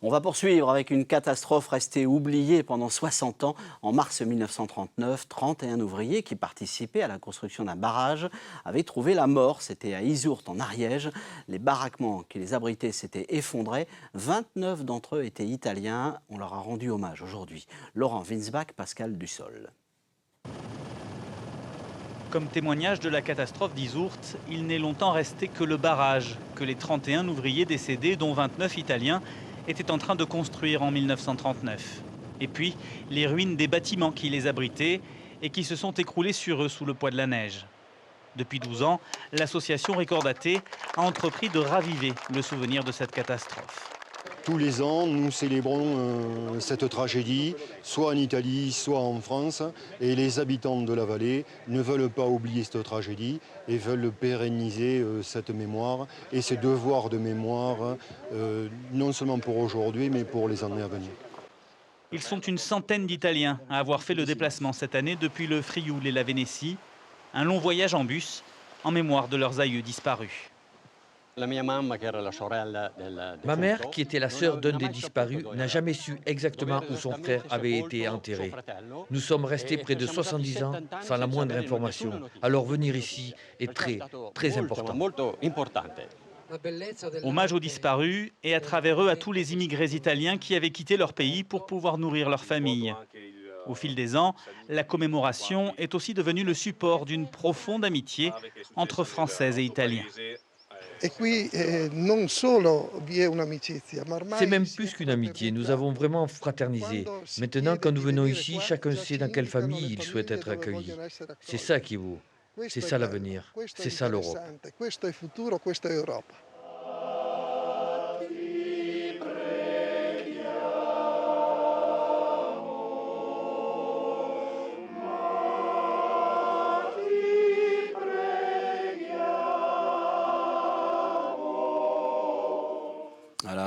On va poursuivre avec une catastrophe restée oubliée pendant 60 ans. En mars 1939, 31 ouvriers qui participaient à la construction d'un barrage avaient trouvé la mort. C'était à Isourt, en Ariège. Les baraquements qui les abritaient s'étaient effondrés. 29 d'entre eux étaient italiens. On leur a rendu hommage aujourd'hui. Laurent Winsbach, Pascal Dussol. Comme témoignage de la catastrophe d'Isourt, il n'est longtemps resté que le barrage que les 31 ouvriers décédés, dont 29 italiens, étaient en train de construire en 1939. Et puis, les ruines des bâtiments qui les abritaient et qui se sont écroulés sur eux sous le poids de la neige. Depuis 12 ans, l'association Ricordaté a entrepris de raviver le souvenir de cette catastrophe. Tous les ans, nous célébrons cette tragédie, soit en Italie, soit en France. Et les habitants de la vallée ne veulent pas oublier cette tragédie et veulent pérenniser cette mémoire et ces devoirs de mémoire, non seulement pour aujourd'hui, mais pour les années à venir. Ils sont une centaine d'Italiens à avoir fait le déplacement cette année depuis le Frioul et la Vénétie. Un long voyage en bus en mémoire de leurs aïeux disparus. Ma mère, qui était la sœur d'un des disparus, n'a jamais su exactement où son frère avait été enterré. Nous sommes restés près de 70 ans sans la moindre information. Alors venir ici est très important. Hommage aux disparus et à travers eux à tous les immigrés italiens qui avaient quitté leur pays pour pouvoir nourrir leur famille. Au fil des ans, la commémoration est aussi devenue le support d'une profonde amitié entre Français et Italiens. C'est même plus qu'une amitié, nous avons vraiment fraternisé. Maintenant, quand nous venons ici, chacun sait dans quelle famille il souhaite être accueilli. C'est ça qui est beau, c'est ça l'avenir, c'est ça l'Europe. Voilà.